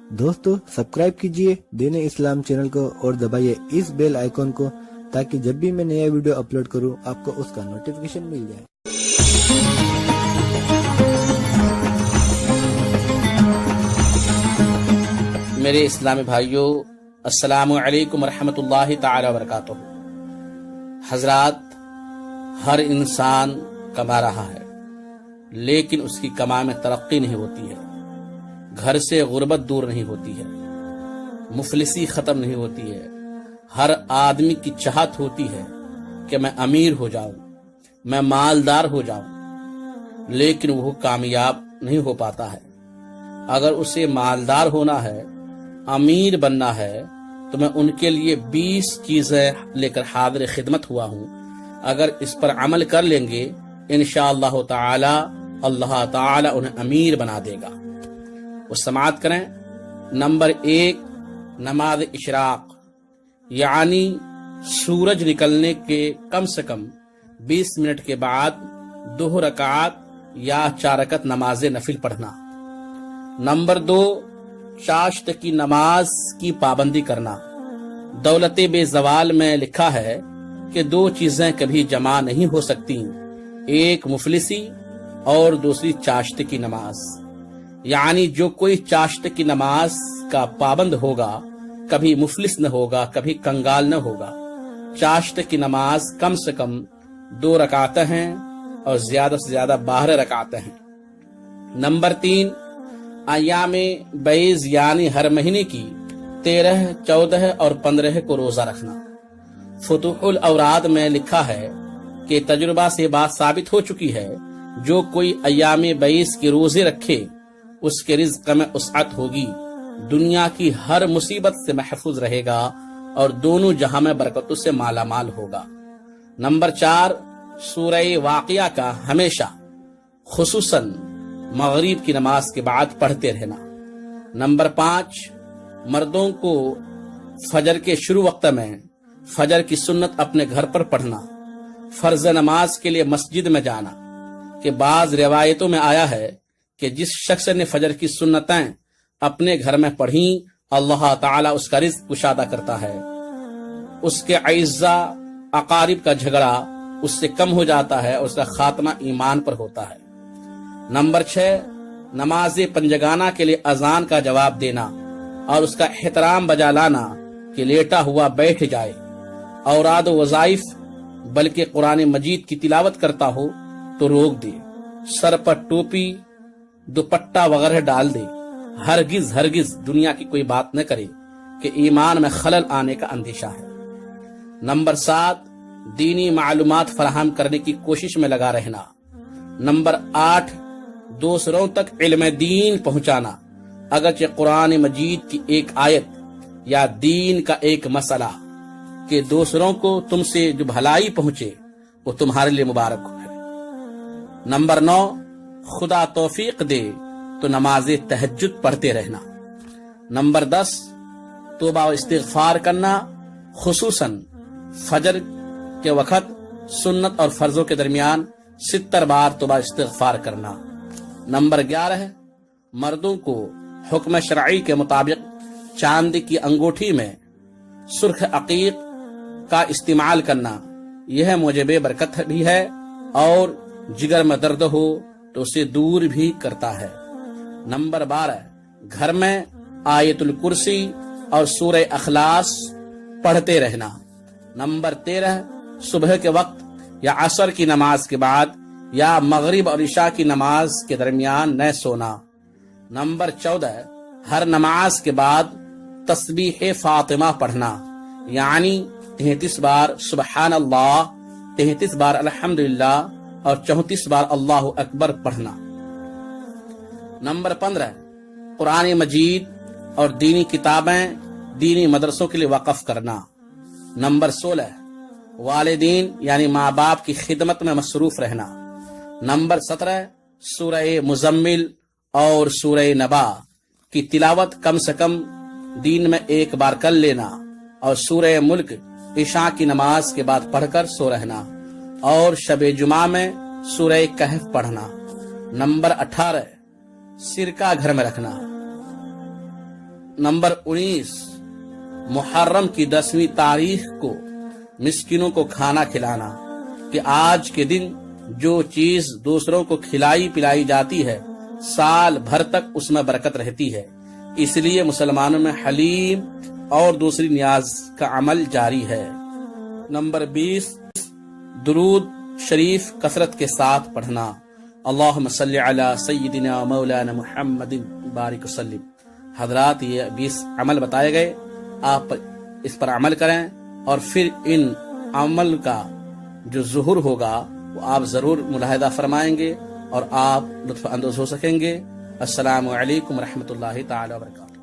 दोस्तों सब्सक्राइब कीजिए दीन इस्लाम चैनल को और दबाइए इस बेल आइकॉन को ताकि जब भी मैं नया वीडियो अपलोड करूं आपको उसका नोटिफिकेशन मिल जाए। मेरे इस्लामी भाइयों, अस्सलामु अलैकुम रहमतुल्लाहि ताला वबरकातुहू। हजरात, हर इंसान कमा रहा है लेकिन उसकी कमाई में तरक्की नहीं होती है, घर से गुर्बत दूर नहीं होती है, मुफलिसी खत्म नहीं होती है। हर आदमी की चाहत होती है कि मैं अमीर हो जाऊं, मैं मालदार हो जाऊं, लेकिन वो कामयाब नहीं हो पाता है। अगर उसे मालदार होना है, अमीर बनना है, तो मैं उनके लिए 20 चीजें लेकर हाजिर खिदमत हुआ हूं। अगर इस पर अमल कर लेंगे इंशाअल्लाह ताला अल्लाह ताला उन्हें अमीर बना देगा। वो समाअत करें। नंबर 1, नमाज इशराक, यानी सूरज निकलने के कम से कम 20 मिनट के बाद 2 रकात या 4 रकात नमाज नफिल पढ़ना। नंबर 2, चाश्त की नमाज की पाबंदी करना। दौलत बेजवाल में लिखा है कि 2 चीजें कभी जमा नहीं हो सकती, एक मुफलिसी और दूसरी चाश्त की नमाज। यानी जो कोई चाश्त की नमाज का पाबंद होगा कभी मुफलिस न होगा, कभी कंगाल न होगा। चाश्त की नमाज कम से कम 2 रकातें हैं और ज्यादा से ज्यादा 12 रकातें हैं। नंबर 3, अय्यामे बैज यानी हर महीने की 13, 14 और 15 को रोजा रखना। फुतुहुल औराद में लिखा है कि तजुर्बा से बात साबित हो चुकी है, जो कोई अय्यामे बैस के रोजे रखे उसके रिज्क में उसअत होगी, दुनिया की हर मुसीबत से महफूज रहेगा और दोनों जहां में बरकतों से माला माल होगा। नंबर 4, सूरह वाक़िया का हमेशा खुसूसन मगरिब की नमाज के बाद पढ़ते रहना। नंबर 5, मर्दों को फजर के शुरू वक्त में फजर की सुन्नत अपने घर पर पढ़ना। फर्ज नमाज के लिए मस्जिद में जाना कि बाज रिवायतों में आया है कि जिस शख्स ने फजर की सुन्नतें अपने घर में पढ़ी अल्लाह ताला उसका रिज़्क कुशादा करता है, उसके अइज़्ज़ा अकारिब का झगड़ा उससे कम हो जाता है और उसका खात्मा ईमान पर होता है। नंबर 6, नमाज पंजगाना के लिए अजान का जवाब देना और उसका एहतराम बजा लाना कि लेटा हुआ बैठ जाए। औराद वज़ाइफ बल्कि कुरान मजीद की तिलावत करता हो तो रोक दे, सर पर टोपी दुपट्टा वगैरह डाल दे। हरगिज हरगिज दुनिया की कोई बात न करे कि ईमान में खलल आने का अंदेशा है। नंबर 7, दीनी मालूमात फराहम करने की कोशिश में लगा रहना। नंबर 8, दूसरों तक इल्म दीन पहुंचाना। अगरचे कुरान मजीद की एक आयत या दीन का एक मसला कि दूसरों को तुमसे जो भलाई पहुंचे वो तुम्हारे लिए मुबारक है। नंबर 9, खुदा तौफीक दे तो नमाज़े तहज्जुद पढ़ते रहना। नंबर 10, तौबा व इस्तिग़फ़ार करना, खुसूसन फजर के वक़्त सुन्नत और फर्जों के दरमियान 70 बार तौबा इस्तिग़फ़ार करना। नंबर 11, मर्दों को हुक्म शरई के मुताबिक चांदी की अंगूठी में सुर्ख अकीक का इस्तेमाल करना। यह मुजब बरकत भी है और जिगर में दर्द हो तो उसे दूर भी करता है। नंबर 12, घर में आयतुल कुर्सी और सूरह अखलास पढ़ते रहना। नंबर 13, सुबह के वक्त या असर की नमाज के बाद या मगरिब और इशा की नमाज के दरमियान न सोना। नंबर 14, हर नमाज के बाद तस्बीह फातिमा पढ़ना, यानी 33 बार सुबहान अल्लाह, 33 बार अल्हम्दुलिल्लाह और 34 बार अल्लाहु अकबर पढ़ना। नंबर 15, कुरान मजीद और दीनी किताबें दीनी मदरसों के लिए वक़फ़ करना। नंबर 16, वालिदीन यानी माँ बाप की खिदमत में मसरूफ रहना। नंबर 17, सूरह मुज़म्मिल और सूरह नबा की तिलावत कम से कम दिन में 1 बार कर लेना और सूरह मुल्क इशा की नमाज के बाद पढ़कर सो रहना और शबे जुमा में सूरह कहफ पढ़ना। नंबर 18, सिरका घर में रखना। नंबर 19, मुहर्रम की 10वीं तारीख को मिस्किनों को खाना खिलाना, कि आज के दिन जो चीज दूसरों को खिलाई पिलाई जाती है साल भर तक उसमें बरकत रहती है। इसलिए मुसलमानों में हलीम और दूसरी नियाज का अमल जारी है। नंबर 20, दुरूद शरीफ कसरत के साथ पढ़ना। अल्लाहुम्मा सल्ली अला सय्यिदिना मौलाना मुहम्मदिन बारिक वसल्लिम। हजरात, ये 20 अमल बताए गए, आप इस पर अमल करें और फिर इन अमल का जो ज़ुहूर होगा वो आप जरूर मुलाहिदा फरमाएंगे और आप लुत्फ़ अंदोज़ हो सकेंगे। अस्सलामु अलैकुम रहमतुल्लाहि ताला व बरकातहू।